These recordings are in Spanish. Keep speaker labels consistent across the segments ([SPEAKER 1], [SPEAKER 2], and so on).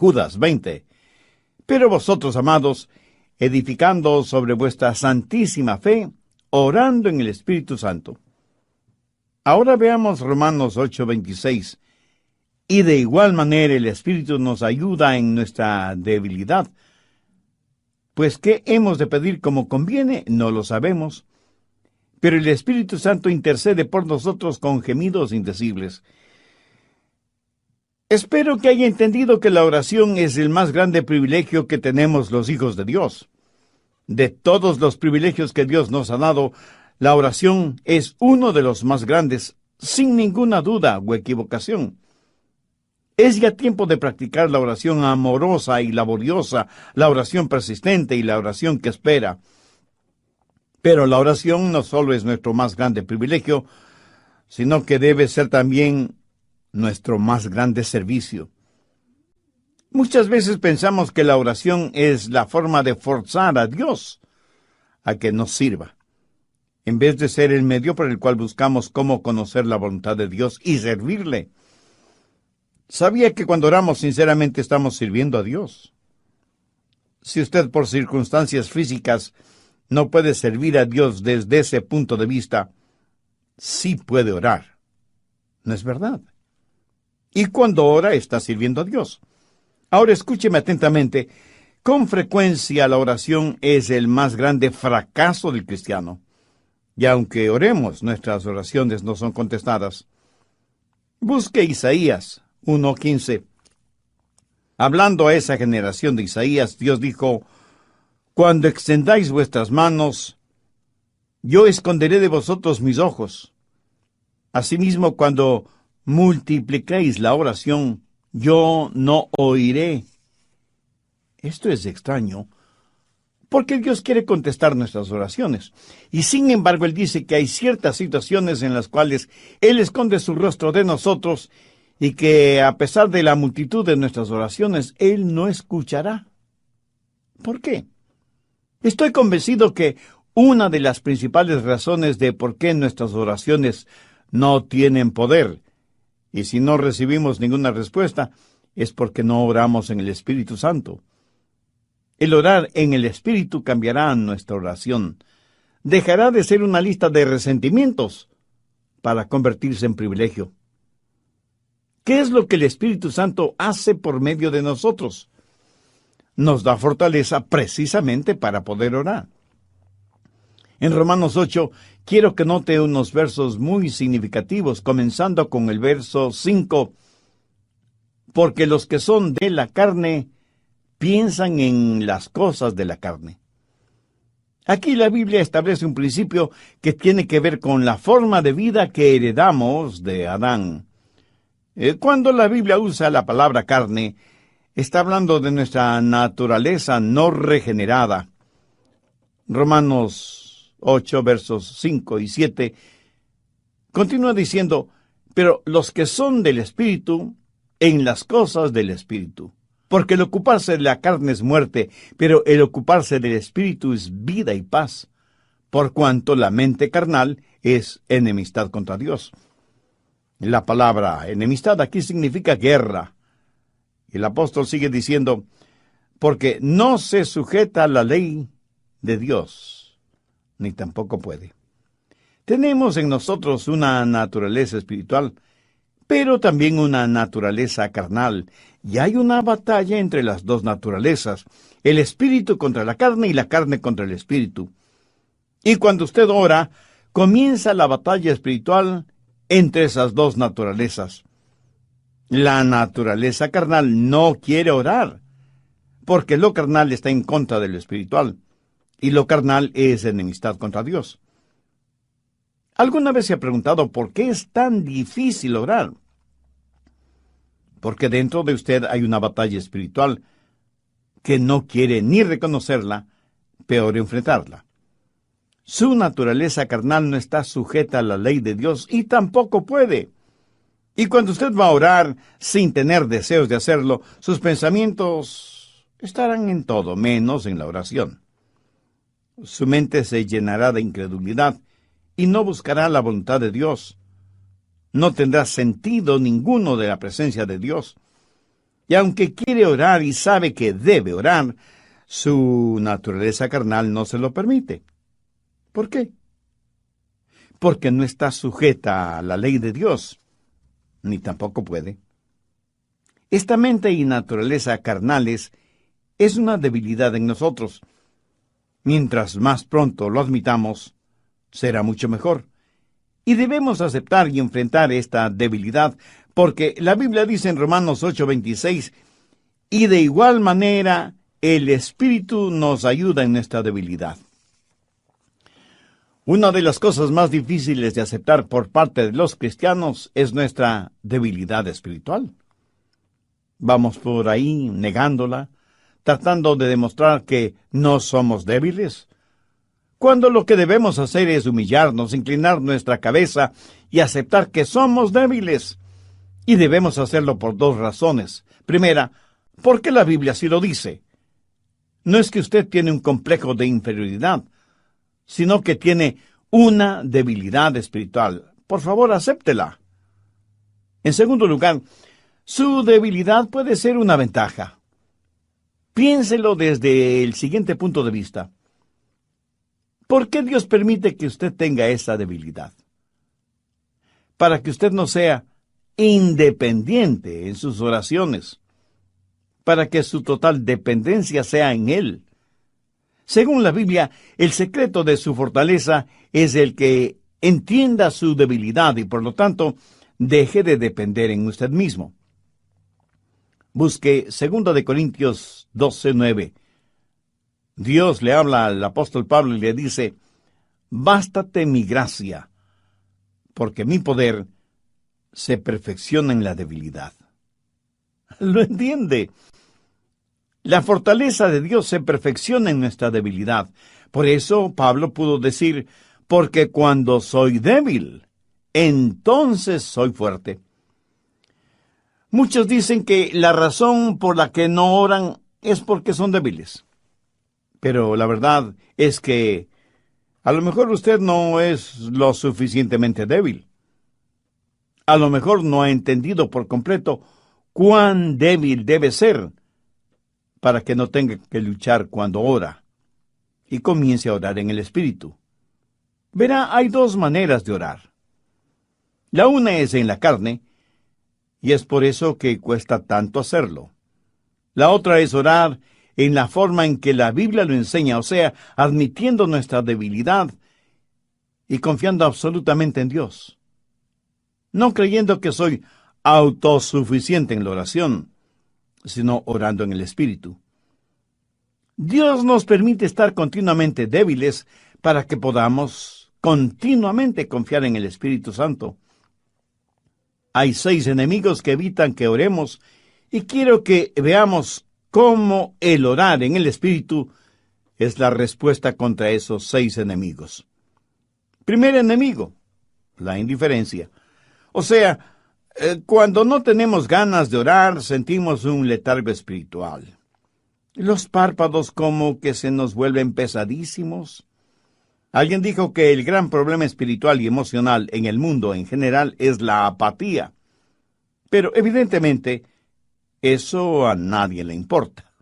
[SPEAKER 1] Judas 20. Pero vosotros, amados, edificando sobre vuestra santísima fe, orando en el Espíritu Santo. Ahora veamos Romanos 8:26. Y de igual manera el Espíritu nos ayuda en nuestra debilidad. Pues ¿qué hemos de pedir como conviene? No lo sabemos. Pero el Espíritu Santo intercede por nosotros con gemidos indecibles. Espero que haya entendido que la oración es el más grande privilegio que tenemos los hijos de Dios. De todos los privilegios que Dios nos ha dado, la oración es uno de los más grandes, sin ninguna duda o equivocación. Es ya tiempo de practicar la oración amorosa y laboriosa, la oración persistente y la oración que espera. Pero la oración no solo es nuestro más grande privilegio, sino que debe ser también nuestro más grande servicio. Muchas veces pensamos que la oración es la forma de forzar a Dios a que nos sirva, en vez de ser el medio por el cual buscamos cómo conocer la voluntad de Dios y servirle. ¿Sabía que cuando oramos sinceramente estamos sirviendo a Dios? Si usted por circunstancias físicas no puede servir a Dios desde ese punto de vista, sí puede orar. ¿No es verdad? Y cuando ora está sirviendo a Dios. Ahora escúcheme atentamente. Con frecuencia la oración es el más grande fracaso del cristiano. Y aunque oremos, nuestras oraciones no son contestadas. Busque Isaías 1:15. Hablando a esa generación de Isaías, Dios dijo: cuando extendáis vuestras manos, yo esconderé de vosotros mis ojos. Asimismo, cuando multipliquéis la oración, yo no oiré. Esto es extraño, porque Dios quiere contestar nuestras oraciones. Y sin embargo, Él dice que hay ciertas situaciones en las cuales Él esconde su rostro de nosotros y que a pesar de la multitud de nuestras oraciones, Él no escuchará. ¿Por qué? Estoy convencido que una de las principales razones de por qué nuestras oraciones no tienen poder, y si no recibimos ninguna respuesta, es porque no oramos en el Espíritu Santo. El orar en el Espíritu cambiará nuestra oración. Dejará de ser una lista de resentimientos para convertirse en privilegio. ¿Qué es lo que el Espíritu Santo hace por medio de nosotros? Nos da fortaleza precisamente para poder orar. En Romanos 8, quiero que note unos versos muy significativos, comenzando con el verso 5. Porque los que son de la carne piensan en las cosas de la carne. Aquí la Biblia establece un principio que tiene que ver con la forma de vida que heredamos de Adán. Cuando la Biblia usa la palabra carne, está hablando de nuestra naturaleza no regenerada. Romanos 8, versos 5 y 7, continúa diciendo: pero los que son del Espíritu, en las cosas del Espíritu. Porque el ocuparse de la carne es muerte, pero el ocuparse del Espíritu es vida y paz, por cuanto la mente carnal es enemistad contra Dios. La palabra enemistad aquí significa guerra. El apóstol sigue diciendo: porque no se sujeta a la ley de Dios, ni tampoco puede. Tenemos en nosotros una naturaleza espiritual, pero también una naturaleza carnal, y hay una batalla entre las dos naturalezas, el espíritu contra la carne y la carne contra el espíritu. Y cuando usted ora, comienza la batalla espiritual entre esas dos naturalezas. La naturaleza carnal no quiere orar, porque lo carnal está en contra de lo espiritual, y lo carnal es enemistad contra Dios. ¿Alguna vez se ha preguntado por qué es tan difícil orar? Porque dentro de usted hay una batalla espiritual que no quiere ni reconocerla, peor enfrentarla. Su naturaleza carnal no está sujeta a la ley de Dios y tampoco puede. Y cuando usted va a orar sin tener deseos de hacerlo, sus pensamientos estarán en todo, menos en la oración. Su mente se llenará de incredulidad y no buscará la voluntad de Dios. No tendrá sentido ninguno de la presencia de Dios. Y aunque quiere orar y sabe que debe orar, su naturaleza carnal no se lo permite. ¿Por qué? Porque no está sujeta a la ley de Dios, ni tampoco puede. Esta mente y naturaleza carnales es una debilidad en nosotros. Mientras más pronto lo admitamos, será mucho mejor. Y debemos aceptar y enfrentar esta debilidad, porque la Biblia dice en Romanos 8:26, y de igual manera el Espíritu nos ayuda en nuestra debilidad. Una de las cosas más difíciles de aceptar por parte de los cristianos es nuestra debilidad espiritual. Vamos por ahí negándola, tratando de demostrar que no somos débiles, cuando lo que debemos hacer es humillarnos, inclinar nuestra cabeza y aceptar que somos débiles. Y debemos hacerlo por dos razones. Primera, porque la Biblia así lo dice. No es que usted tiene un complejo de inferioridad, sino que tiene una debilidad espiritual. Por favor, acéptela. En segundo lugar, su debilidad puede ser una ventaja. Piénselo desde el siguiente punto de vista. ¿Por qué Dios permite que usted tenga esa debilidad? Para que usted no sea independiente en sus oraciones, para que su total dependencia sea en Él. Según la Biblia, el secreto de su fortaleza es el que entienda su debilidad y, por lo tanto, deje de depender en usted mismo. Busque 2 de Corintios 12:9. Dios le habla al apóstol Pablo y le dice, «Bástate mi gracia, porque mi poder se perfecciona en la debilidad». ¿Lo entiende? La fortaleza de Dios se perfecciona en nuestra debilidad. Por eso Pablo pudo decir, «Porque cuando soy débil, entonces soy fuerte». Muchos dicen que la razón por la que no oran es porque son débiles. Pero la verdad es que a lo mejor usted no es lo suficientemente débil. A lo mejor no ha entendido por completo cuán débil debe ser para que no tenga que luchar cuando ora y comience a orar en el Espíritu. Verá, hay dos maneras de orar. La una es en la carne, y es por eso que cuesta tanto hacerlo. La otra es orar en la forma en que la Biblia lo enseña, o sea, admitiendo nuestra debilidad y confiando absolutamente en Dios. No creyendo que soy autosuficiente en la oración, sino orando en el Espíritu. Dios nos permite estar continuamente débiles para que podamos continuamente confiar en el Espíritu Santo. Hay 6 enemigos que evitan que oremos, y quiero que veamos cómo el orar en el Espíritu es la respuesta contra esos 6 enemigos. Primer enemigo, la indiferencia. O sea, cuando no tenemos ganas de orar, sentimos un letargo espiritual. Los párpados como que se nos vuelven pesadísimos. Alguien dijo que el gran problema espiritual y emocional en el mundo en general es la apatía. Pero evidentemente, eso a nadie le importa.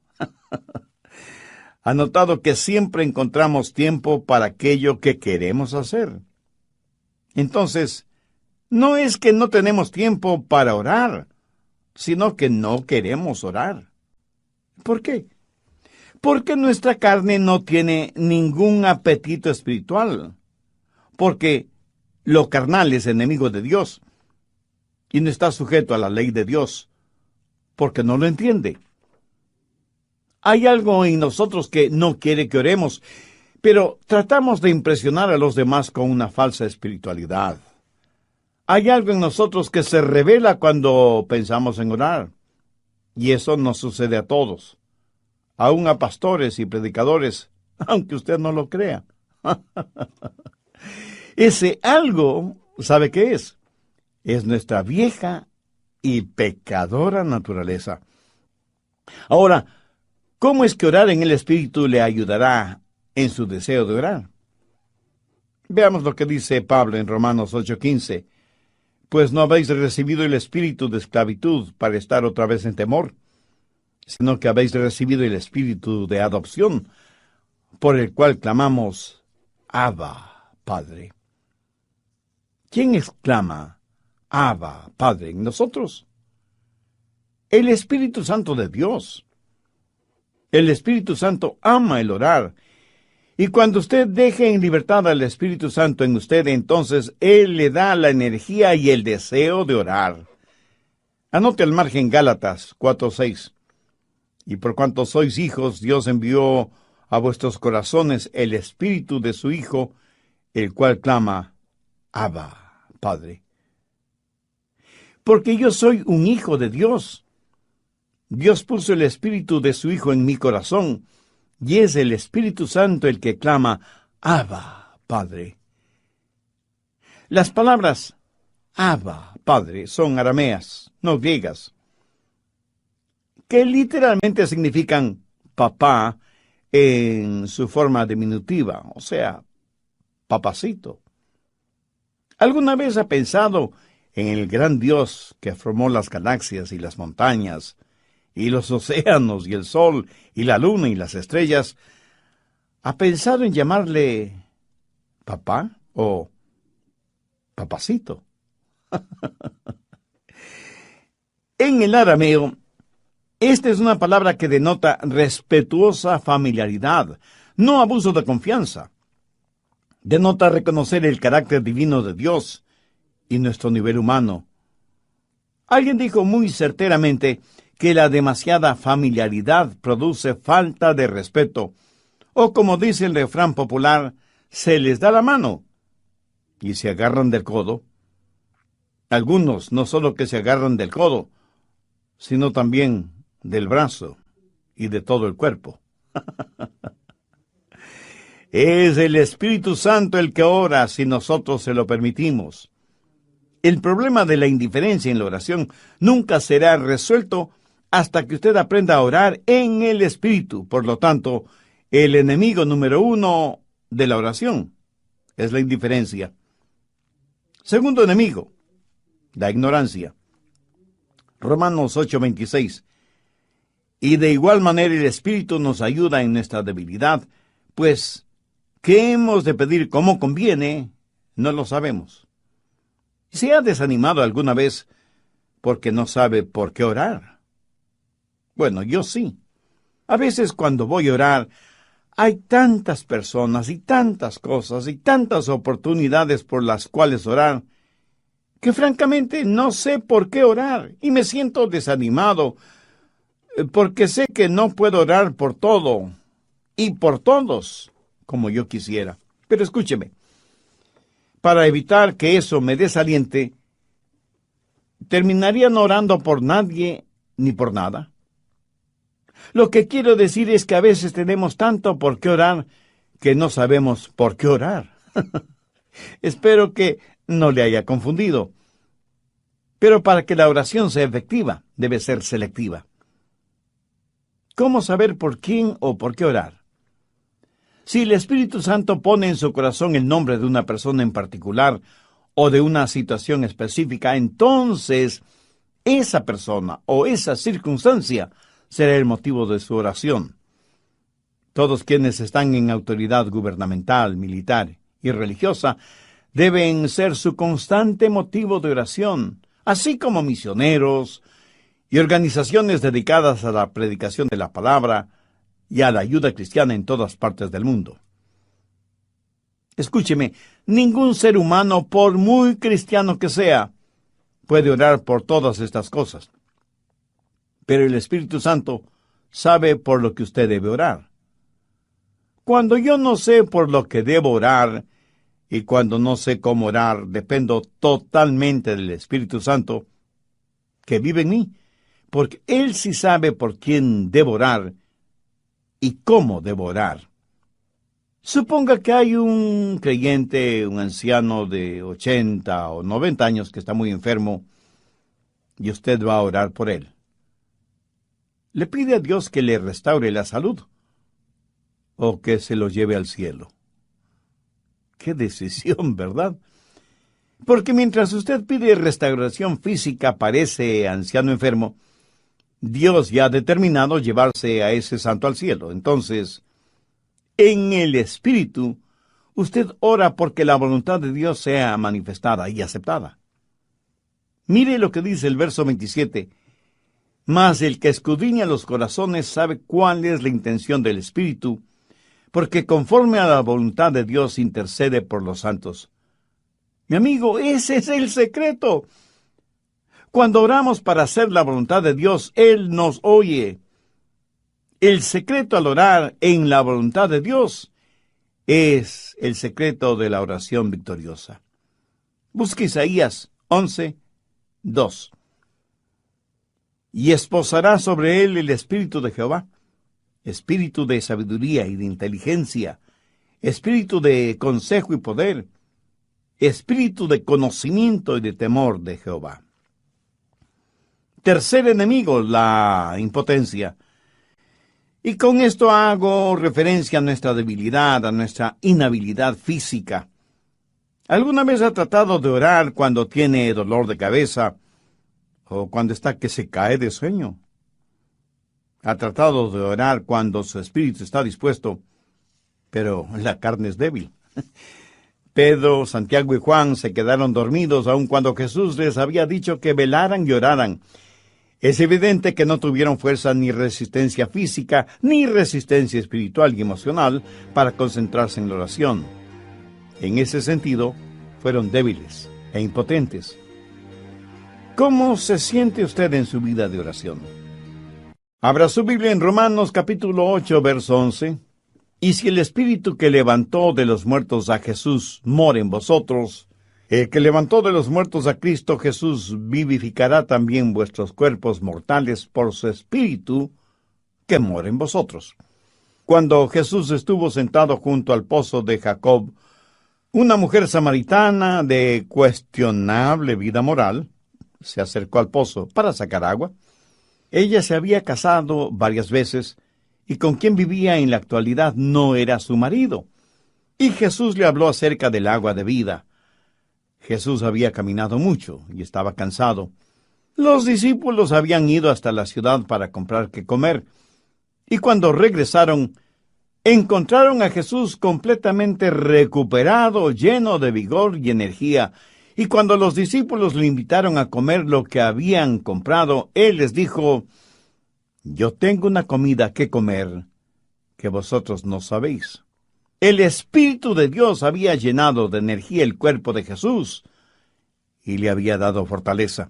[SPEAKER 1] Ha notado que siempre encontramos tiempo para aquello que queremos hacer. Entonces, no es que no tenemos tiempo para orar, sino que no queremos orar. ¿Por qué? Porque nuestra carne no tiene ningún apetito espiritual. Porque lo carnal es enemigo de Dios y no está sujeto a la ley de Dios, porque no lo entiende. Hay algo en nosotros que no quiere que oremos, pero tratamos de impresionar a los demás con una falsa espiritualidad. Hay algo en nosotros que se revela cuando pensamos en orar, y eso nos sucede a todos, aún a pastores y predicadores, aunque usted no lo crea. Ese algo, ¿sabe qué es? Es nuestra vieja y pecadora naturaleza. Ahora, ¿cómo es que orar en el Espíritu le ayudará en su deseo de orar? Veamos lo que dice Pablo en Romanos 8:15. Pues no habéis recibido el espíritu de esclavitud para estar otra vez en temor, sino que habéis recibido el espíritu de adopción, por el cual clamamos, Abba, Padre. ¿Quién exclama, Abba, Padre, en nosotros? El Espíritu Santo de Dios. El Espíritu Santo ama el orar. Y cuando usted deje en libertad al Espíritu Santo en usted, entonces Él le da la energía y el deseo de orar. Anote al margen Gálatas 4:6. Y por cuanto sois hijos, Dios envió a vuestros corazones el Espíritu de su Hijo, el cual clama, Abba, Padre. Porque yo soy un hijo de Dios. Dios puso el Espíritu de su Hijo en mi corazón, y es el Espíritu Santo el que clama, Abba, Padre. Las palabras Abba, Padre, son arameas, no griegas, que literalmente significan papá en su forma diminutiva, o sea, papacito. ¿Alguna vez ha pensado en el gran Dios que formó las galaxias y las montañas, y los océanos, y el sol, y la luna, y las estrellas? ¿Ha pensado en llamarle papá o papacito? En el arameo, esta es una palabra que denota respetuosa familiaridad, no abuso de confianza. Denota reconocer el carácter divino de Dios y nuestro nivel humano. Alguien dijo muy certeramente que la demasiada familiaridad produce falta de respeto, o como dice el refrán popular, se les da la mano y se agarran del codo. Algunos no solo que se agarran del codo, sino también del brazo y de todo el cuerpo. Es el Espíritu Santo el que ora si nosotros se lo permitimos. El problema de la indiferencia en la oración nunca será resuelto hasta que usted aprenda a orar en el Espíritu. Por lo tanto, el enemigo número 1 de la oración es la indiferencia. Segundo enemigo, la ignorancia. Romanos 8:26. Y de igual manera el Espíritu nos ayuda en nuestra debilidad, pues ¿qué hemos de pedir como conviene? No lo sabemos. ¿Se ha desanimado alguna vez porque no sabe por qué orar? Bueno, yo sí. A veces cuando voy a orar, hay tantas personas y tantas cosas y tantas oportunidades por las cuales orar, que francamente no sé por qué orar y me siento desanimado, porque sé que no puedo orar por todo y por todos como yo quisiera. Pero escúcheme, para evitar que eso me desaliente, terminaría no orando por nadie ni por nada. Lo que quiero decir es que a veces tenemos tanto por qué orar que no sabemos por qué orar. Espero que no le haya confundido. Pero para que la oración sea efectiva, debe ser selectiva. ¿Cómo saber por quién o por qué orar? Si el Espíritu Santo pone en su corazón el nombre de una persona en particular o de una situación específica, entonces esa persona o esa circunstancia será el motivo de su oración. Todos quienes están en autoridad gubernamental, militar y religiosa deben ser su constante motivo de oración, así como misioneros y organizaciones dedicadas a la predicación de la palabra y a la ayuda cristiana en todas partes del mundo. Escúcheme, ningún ser humano, por muy cristiano que sea, puede orar por todas estas cosas. Pero el Espíritu Santo sabe por lo que usted debe orar. Cuando yo no sé por lo que debo orar y cuando no sé cómo orar, dependo totalmente del Espíritu Santo que vive en mí, porque Él sí sabe por quién debo orar y cómo debo orar. Suponga que hay un creyente, un anciano de 80 o 90 años que está muy enfermo y usted va a orar por él. ¿Le pide a Dios que le restaure la salud o que se lo lleve al cielo? ¡Qué decisión!, ¿verdad? Porque mientras usted pide restauración física para ese anciano enfermo, Dios ya ha determinado llevarse a ese santo al cielo. Entonces, en el Espíritu, usted ora porque la voluntad de Dios sea manifestada y aceptada. Mire lo que dice el verso 27. Mas el que escudriña los corazones sabe cuál es la intención del Espíritu, porque conforme a la voluntad de Dios intercede por los santos. Mi amigo, ese es el secreto. Cuando oramos para hacer la voluntad de Dios, Él nos oye. El secreto al orar en la voluntad de Dios es el secreto de la oración victoriosa. Busque Isaías 11:2. Y esposará sobre él el espíritu de Jehová, espíritu de sabiduría y de inteligencia, espíritu de consejo y poder, espíritu de conocimiento y de temor de Jehová. Tercer enemigo, la impotencia. Y con esto hago referencia a nuestra debilidad, a nuestra inhabilidad física. ¿Alguna vez ha tratado de orar cuando tiene dolor de cabeza o cuando está que se cae de sueño? ¿Ha tratado de orar cuando su espíritu está dispuesto, pero la carne es débil? Pedro, Santiago y Juan se quedaron dormidos aun cuando Jesús les había dicho que velaran y oraran. Es evidente que no tuvieron fuerza ni resistencia física, ni resistencia espiritual y emocional para concentrarse en la oración. En ese sentido, fueron débiles e impotentes. ¿Cómo se siente usted en su vida de oración? Abra su Biblia en Romanos capítulo 8, verso 11. Y si el Espíritu que levantó de los muertos a Jesús mora en vosotros, el que levantó de los muertos a Cristo Jesús vivificará también vuestros cuerpos mortales por su Espíritu que mora en vosotros. Cuando Jesús estuvo sentado junto al pozo de Jacob, una mujer samaritana de cuestionable vida moral se acercó al pozo para sacar agua. Ella se había casado varias veces y con quien vivía en la actualidad no era su marido. Y Jesús le habló acerca del agua de vida. Jesús había caminado mucho y estaba cansado. Los discípulos habían ido hasta la ciudad para comprar qué comer, y cuando regresaron, encontraron a Jesús completamente recuperado, lleno de vigor y energía, y cuando los discípulos le invitaron a comer lo que habían comprado, Él les dijo: «Yo tengo una comida que comer que vosotros no sabéis». El Espíritu de Dios había llenado de energía el cuerpo de Jesús y le había dado fortaleza.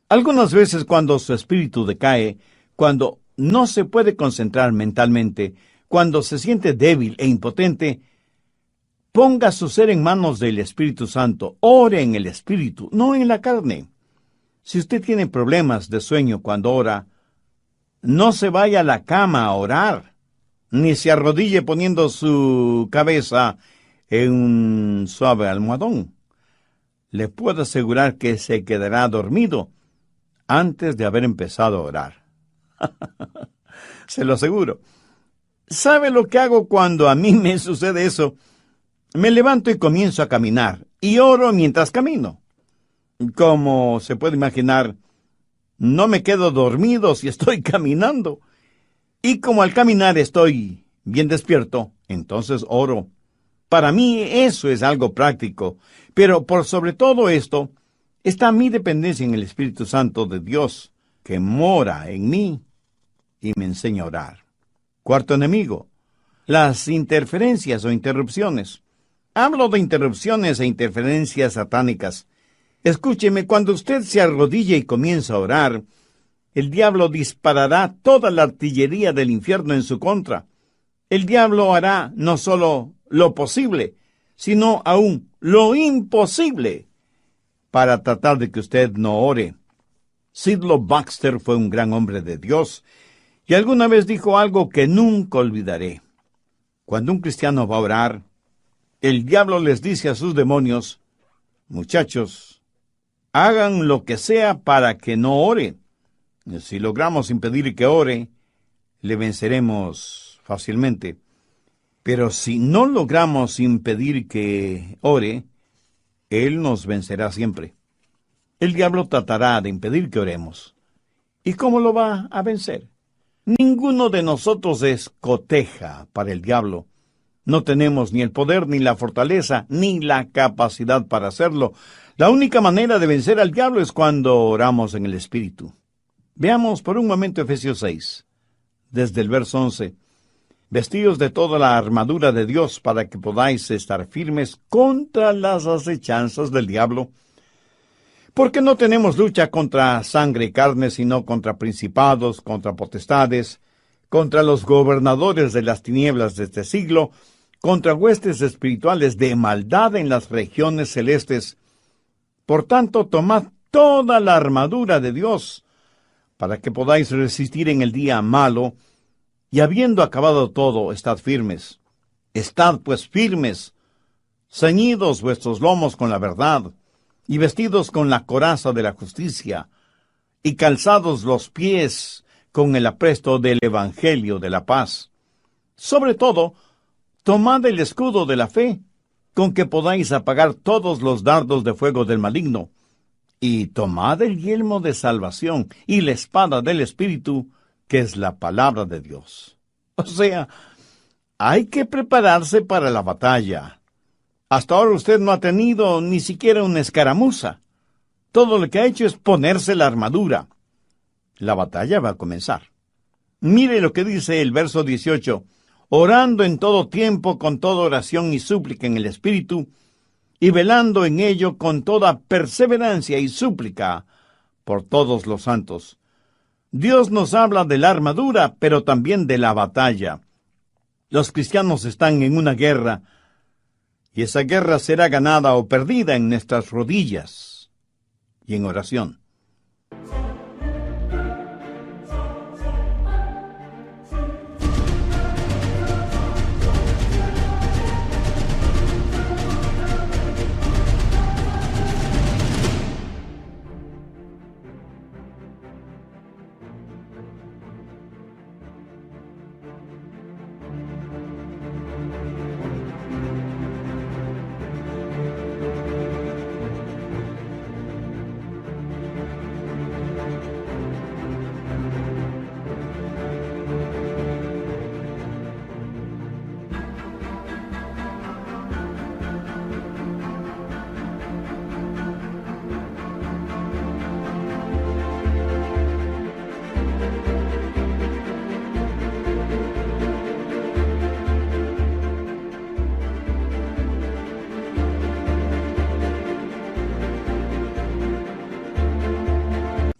[SPEAKER 1] Algunas veces cuando su espíritu decae, cuando no se puede concentrar mentalmente, cuando se siente débil e impotente, ponga su ser en manos del Espíritu Santo. Ore en el Espíritu, no en la carne. Si usted tiene problemas de sueño cuando ora, no se vaya a la cama a orar, ni se arrodille poniendo su cabeza en un suave almohadón. Le puedo asegurar que se quedará dormido antes de haber empezado a orar. Se lo aseguro. ¿Sabe lo que hago cuando a mí me sucede eso? Me levanto y comienzo a caminar, y oro mientras camino. Como se puede imaginar, no me quedo dormido si estoy caminando. Y como al caminar estoy bien despierto, entonces oro. Para mí eso es algo práctico, pero por sobre todo esto está mi dependencia en el Espíritu Santo de Dios, que mora en mí y me enseña a orar. Cuarto enemigo, las interferencias o interrupciones. Hablo de interrupciones e interferencias satánicas. Escúcheme, cuando usted se arrodilla y comienza a orar, el diablo disparará toda la artillería del infierno en su contra. El diablo hará no solo lo posible, sino aún lo imposible para tratar de que usted no ore. Sidlow Baxter fue un gran hombre de Dios y alguna vez dijo algo que nunca olvidaré. Cuando un cristiano va a orar, el diablo les dice a sus demonios: «Muchachos, hagan lo que sea para que no ore. Si logramos impedir que ore, le venceremos fácilmente. Pero si no logramos impedir que ore, él nos vencerá siempre». El diablo tratará de impedir que oremos. ¿Y cómo lo va a vencer? Ninguno de nosotros es coteja para el diablo. No tenemos ni el poder, ni la fortaleza, ni la capacidad para hacerlo. La única manera de vencer al diablo es cuando oramos en el Espíritu. Veamos por un momento Efesios 6, desde el verso 11. Vestidos de toda la armadura de Dios para que podáis estar firmes contra las acechanzas del diablo. Porque no tenemos lucha contra sangre y carne, sino contra principados, contra potestades, contra los gobernadores de las tinieblas de este siglo, contra huestes espirituales de maldad en las regiones celestes. Por tanto, tomad toda la armadura de Dios, para que podáis resistir en el día malo, y habiendo acabado todo, estad firmes. Estad pues firmes, ceñidos vuestros lomos con la verdad, y vestidos con la coraza de la justicia, y calzados los pies con el apresto del Evangelio de la paz. Sobre todo, tomad el escudo de la fe, con que podáis apagar todos los dardos de fuego del maligno, y tomad el yelmo de salvación y la espada del Espíritu, que es la palabra de Dios. O sea, hay que prepararse para la batalla. Hasta ahora usted no ha tenido ni siquiera una escaramuza. Todo lo que ha hecho es ponerse la armadura. La batalla va a comenzar. Mire lo que dice el verso 18. Orando en todo tiempo con toda oración y súplica en el Espíritu, y velando en ello con toda perseverancia y súplica por todos los santos. Dios nos habla de la armadura, pero también de la batalla. Los cristianos están en una guerra, y esa guerra será ganada o perdida en nuestras rodillas y en oración.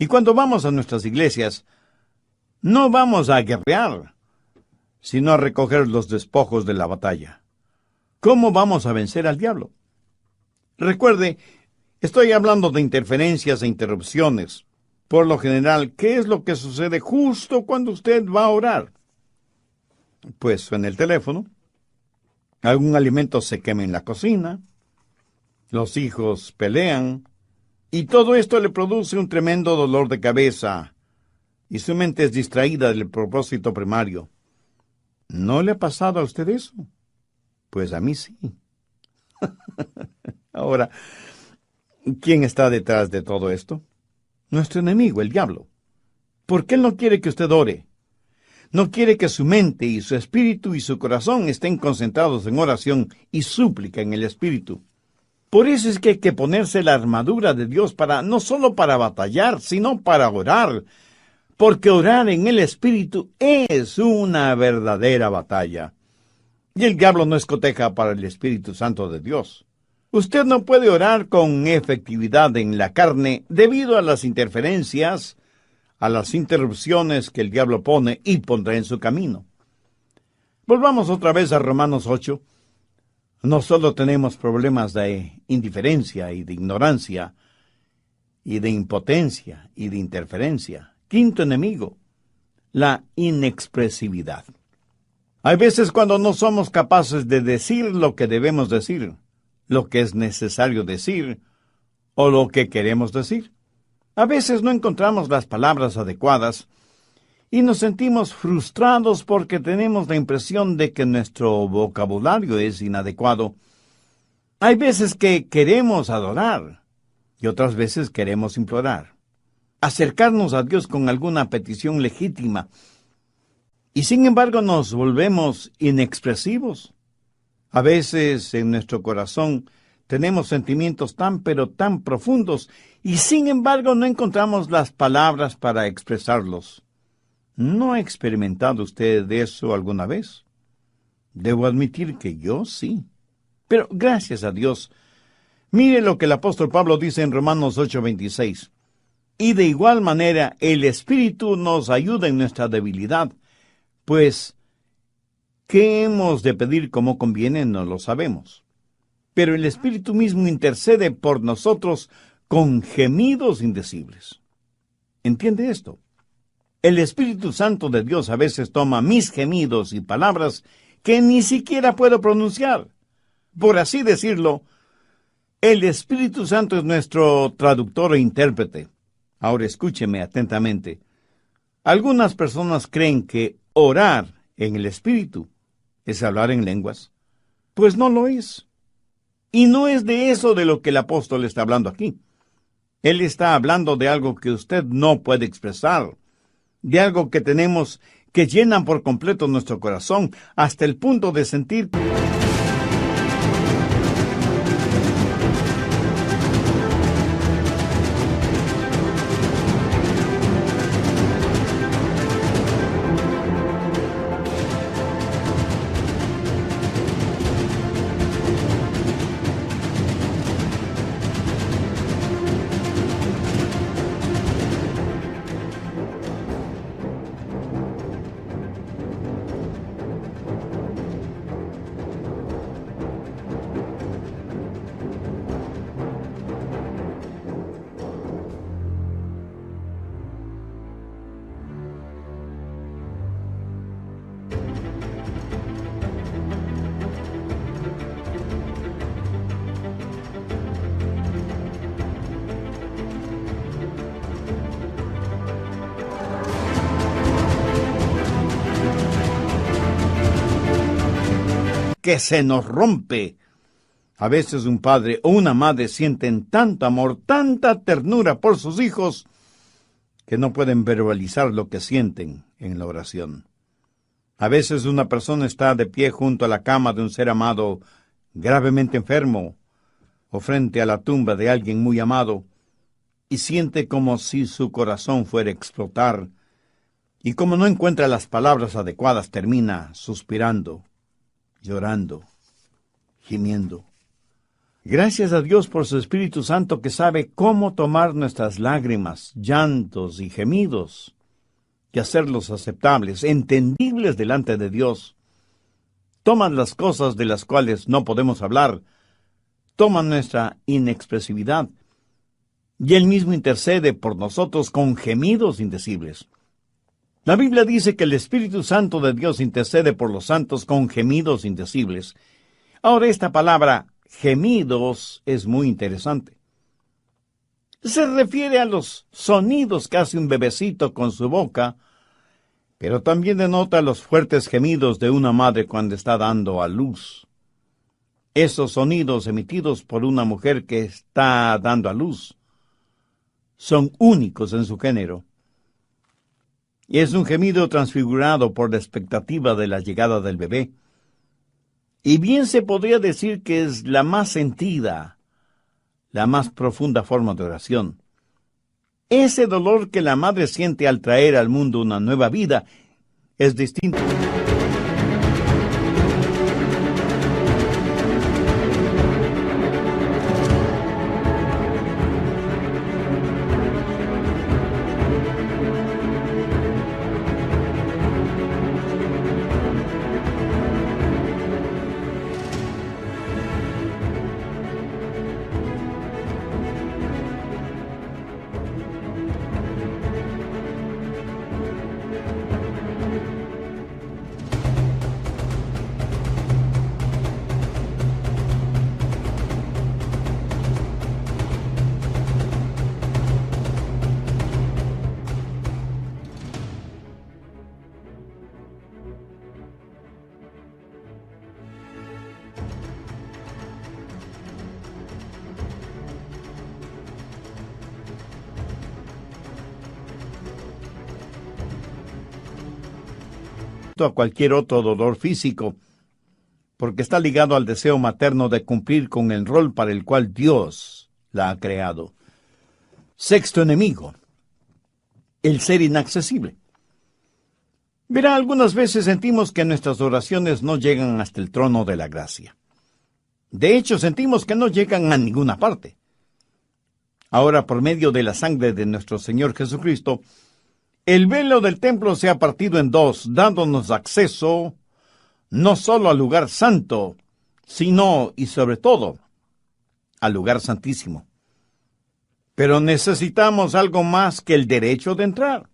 [SPEAKER 1] Y cuando vamos a nuestras iglesias, no vamos a guerrear, sino a recoger los despojos de la batalla. ¿Cómo vamos a vencer al diablo? Recuerde, estoy hablando de interferencias e interrupciones. Por lo general, ¿qué es lo que sucede justo cuando usted va a orar? Pues suena el teléfono, algún alimento se quema en la cocina, los hijos pelean, y todo esto le produce un tremendo dolor de cabeza, y su mente es distraída del propósito primario. ¿No le ha pasado a usted eso? Pues a mí sí. Ahora, ¿quién está detrás de todo esto? Nuestro enemigo, el diablo. Porque él no quiere que usted ore. No quiere que su mente y su espíritu y su corazón estén concentrados en oración y súplica en el Espíritu. Por eso es que hay que ponerse la armadura de Dios no solo para batallar, sino para orar. Porque orar en el Espíritu es una verdadera batalla. Y el diablo no es coteja para el Espíritu Santo de Dios. Usted no puede orar con efectividad en la carne debido a las interferencias, a las interrupciones que el diablo pone y pondrá en su camino. Volvamos otra vez a Romanos 8. No solo tenemos problemas de indiferencia y de ignorancia, y de impotencia y de interferencia. Quinto enemigo, la inexpresividad. Hay veces cuando no somos capaces de decir lo que debemos decir, lo que es necesario decir, o lo que queremos decir. A veces no encontramos las palabras adecuadas y nos sentimos frustrados porque tenemos la impresión de que nuestro vocabulario es inadecuado. Hay veces que queremos adorar y otras veces queremos implorar. acercarnos a Dios con alguna petición legítima. Y sin embargo nos volvemos inexpresivos. A veces en nuestro corazón tenemos sentimientos pero tan profundos, y sin embargo no encontramos las palabras para expresarlos. ¿No ha experimentado usted eso alguna vez? Debo admitir que yo sí. Pero gracias a Dios, mire lo que el apóstol Pablo dice en Romanos 8:26. Y de igual manera el Espíritu nos ayuda en nuestra debilidad, pues ¿qué hemos de pedir como conviene? No lo sabemos. Pero el Espíritu mismo intercede por nosotros con gemidos indecibles. ¿Entiende esto? El Espíritu Santo de Dios a veces toma mis gemidos y palabras que ni siquiera puedo pronunciar. Por así decirlo, el Espíritu Santo es nuestro traductor e intérprete. Ahora escúcheme atentamente. Algunas personas creen que orar en el Espíritu es hablar en lenguas. Pues no lo es. Y no es de eso de lo que el apóstol está hablando aquí. Él está hablando de algo que usted no puede expresar, de algo que tenemos que llenan por completo nuestro corazón, hasta el punto de sentir que se nos rompe. A veces un padre o una madre sienten tanto amor, tanta ternura por sus hijos, que no pueden verbalizar lo que sienten en la oración. A veces una persona está de pie junto a la cama de un ser amado gravemente enfermo, o frente a la tumba de alguien muy amado, y siente como si su corazón fuera a explotar, y como no encuentra las palabras adecuadas, termina suspirando, llorando, gimiendo. Gracias a Dios por su Espíritu Santo que sabe cómo tomar nuestras lágrimas, llantos y gemidos y hacerlos aceptables, entendibles delante de Dios. Toman las cosas de las cuales no podemos hablar, toman nuestra inexpresividad, y Él mismo intercede por nosotros con gemidos indecibles. La Biblia dice que el Espíritu Santo de Dios intercede por los santos con gemidos indecibles. Ahora, esta palabra gemidos es muy interesante. Se refiere a los sonidos que hace un bebecito con su boca, pero también denota los fuertes gemidos de una madre cuando está dando a luz. Esos sonidos emitidos por una mujer que está dando a luz son únicos en su género. Y es un gemido transfigurado por la expectativa de la llegada del bebé. Y bien se podría decir que es la más sentida, la más profunda forma de oración. Ese dolor que la madre siente al traer al mundo una nueva vida es distinto. opuesto a cualquier otro dolor físico, porque está ligado al deseo materno de cumplir con el rol para el cual Dios la ha creado. Sexto enemigo, el ser inaccesible. Verá, algunas veces sentimos que nuestras oraciones no llegan hasta el trono de la gracia. De hecho, sentimos que no llegan a ninguna parte. Ahora, por medio de la sangre de nuestro Señor Jesucristo, el velo del templo se ha partido en dos, dándonos acceso no solo al lugar santo, sino, y sobre todo, al lugar santísimo. Pero necesitamos algo más que el derecho de entrar.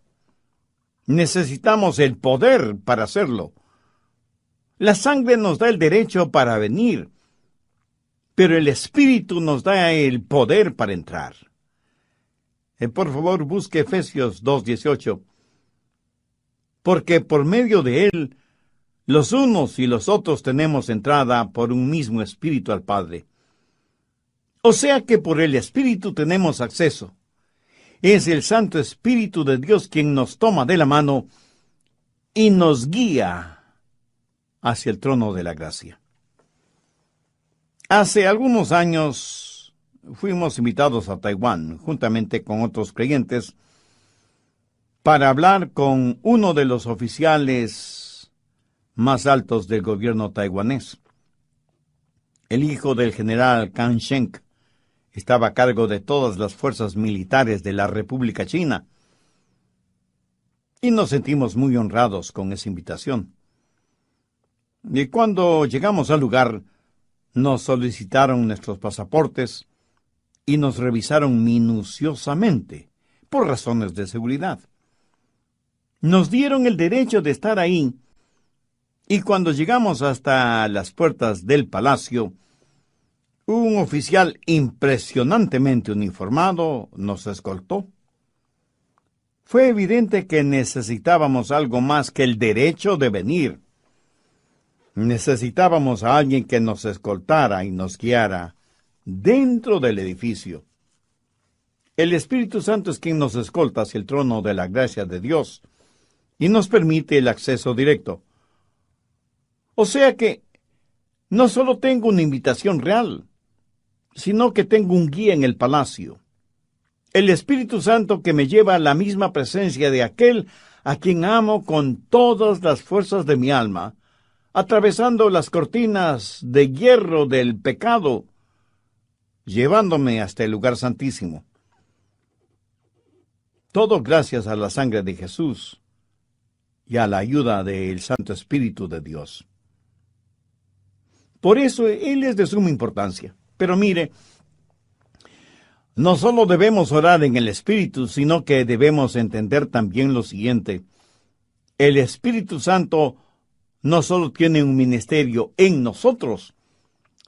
[SPEAKER 1] Necesitamos el poder para hacerlo. La sangre nos da el derecho para venir, pero el Espíritu nos da el poder para entrar. Por favor, busque Efesios 2:18. Porque por medio de él, los unos y los otros tenemos entrada por un mismo Espíritu al Padre. O sea que por el Espíritu tenemos acceso. Es el Santo Espíritu de Dios quien nos toma de la mano y nos guía hacia el trono de la gracia. Hace algunos años fuimos invitados a Taiwán, juntamente con otros creyentes, para hablar con uno de los oficiales más altos del gobierno taiwanés. El hijo del general Kang Sheng estaba a cargo de todas las fuerzas militares de la República China, y nos sentimos muy honrados con esa invitación. Y cuando llegamos al lugar, nos solicitaron nuestros pasaportes y nos revisaron minuciosamente, por razones de seguridad. Nos dieron el derecho de estar ahí, y cuando llegamos hasta las puertas del palacio, un oficial impresionantemente uniformado nos escoltó. Fue evidente que necesitábamos algo más que el derecho de venir. Necesitábamos a alguien que nos escoltara y nos guiara dentro del edificio. El Espíritu Santo es quien nos escolta hacia el trono de la gracia de Dios y nos permite el acceso directo. O sea que no solo tengo una invitación real, sino que tengo un guía en el palacio. El Espíritu Santo que me lleva a la misma presencia de aquel a quien amo con todas las fuerzas de mi alma, atravesando las cortinas de hierro del pecado, llevándome hasta el lugar santísimo. Todo gracias a la sangre de Jesús y a la ayuda del Santo Espíritu de Dios. Por eso Él es de suma importancia. Pero mire, no solo debemos orar en el Espíritu, sino que debemos entender también lo siguiente. El Espíritu Santo no solo tiene un ministerio en nosotros,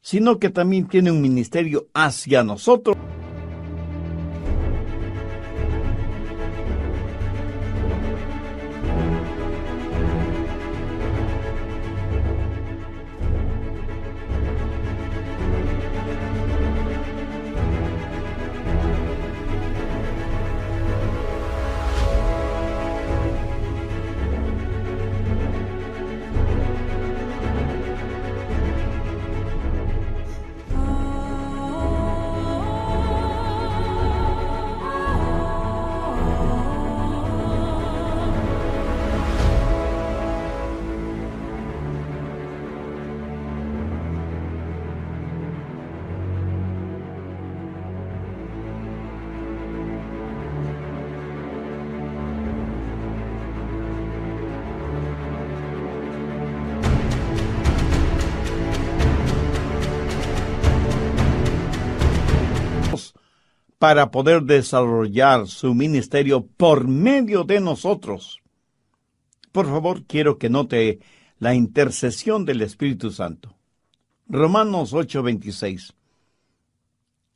[SPEAKER 1] sino que también tiene un ministerio hacia nosotros. Para poder desarrollar su ministerio por medio de nosotros. Por favor, quiero que note la intercesión del Espíritu Santo. Romanos 8:26.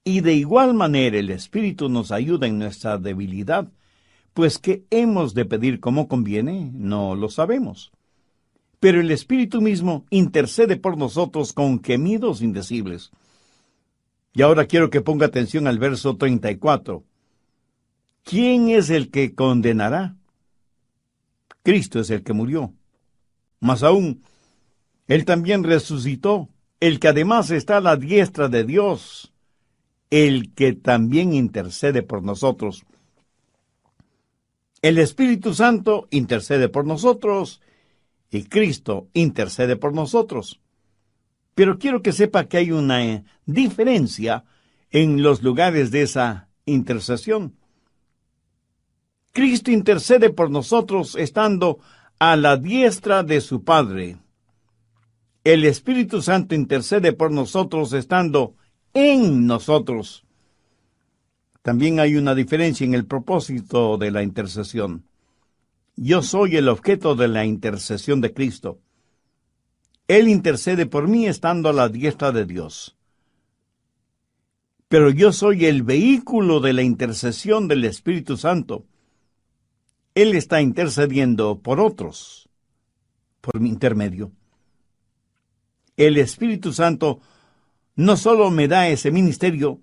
[SPEAKER 1] Y de igual manera el Espíritu nos ayuda en nuestra debilidad, pues ¿qué hemos de pedir como conviene? No lo sabemos. Pero el Espíritu mismo intercede por nosotros con gemidos indecibles. Y ahora quiero que ponga atención al verso 34. ¿Quién es el que condenará? Cristo es el que murió. Más aún, Él también resucitó, el que además está a la diestra de Dios, el que también intercede por nosotros. El Espíritu Santo intercede por nosotros y Cristo intercede por nosotros. Pero quiero que sepa que hay una diferencia en los lugares de esa intercesión. Cristo intercede por nosotros estando a la diestra de su Padre. El Espíritu Santo intercede por nosotros estando en nosotros. También hay una diferencia en el propósito de la intercesión. Yo soy el objeto de la intercesión de Cristo. Él intercede por mí estando a la diestra de Dios. Pero yo soy el vehículo de la intercesión del Espíritu Santo. Él está intercediendo por otros, por mi intermedio. El Espíritu Santo no solo me da ese ministerio,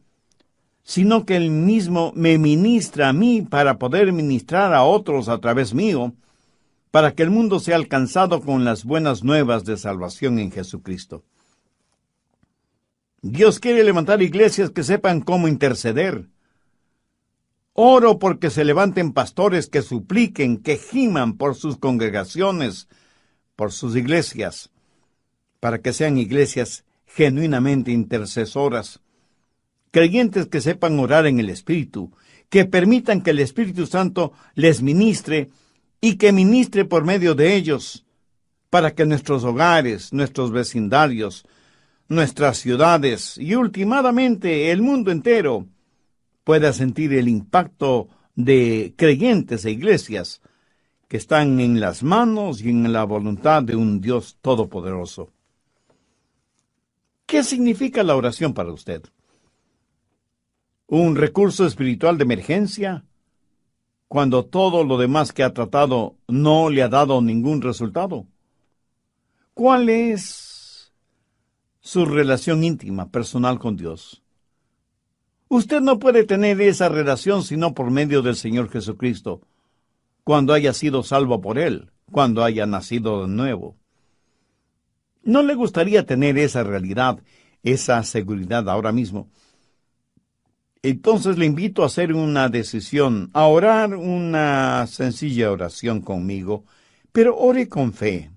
[SPEAKER 1] sino que Él mismo me ministra a mí para poder ministrar a otros a través mío, para que el mundo sea alcanzado con las buenas nuevas de salvación en Jesucristo. Dios quiere levantar iglesias que sepan cómo interceder. Oro porque se levanten pastores que supliquen, que giman por sus congregaciones, por sus iglesias, para que sean iglesias genuinamente intercesoras, creyentes que sepan orar en el Espíritu, que permitan que el Espíritu Santo les ministre y que ministre por medio de ellos, para que nuestros hogares, nuestros vecindarios, nuestras ciudades y últimamente el mundo entero pueda sentir el impacto de creyentes e iglesias que están en las manos y en la voluntad de un Dios todopoderoso. ¿Qué significa la oración para usted? ¿Un recurso espiritual de emergencia cuando todo lo demás que ha tratado no le ha dado ningún resultado? ¿Cuál es su relación íntima, personal con Dios? Usted no puede tener esa relación sino por medio del Señor Jesucristo, cuando haya sido salvo por Él, cuando haya nacido de nuevo. ¿No le gustaría tener esa realidad, esa seguridad ahora mismo? Entonces le invito a hacer una decisión, a orar una sencilla oración conmigo, pero ore con fe.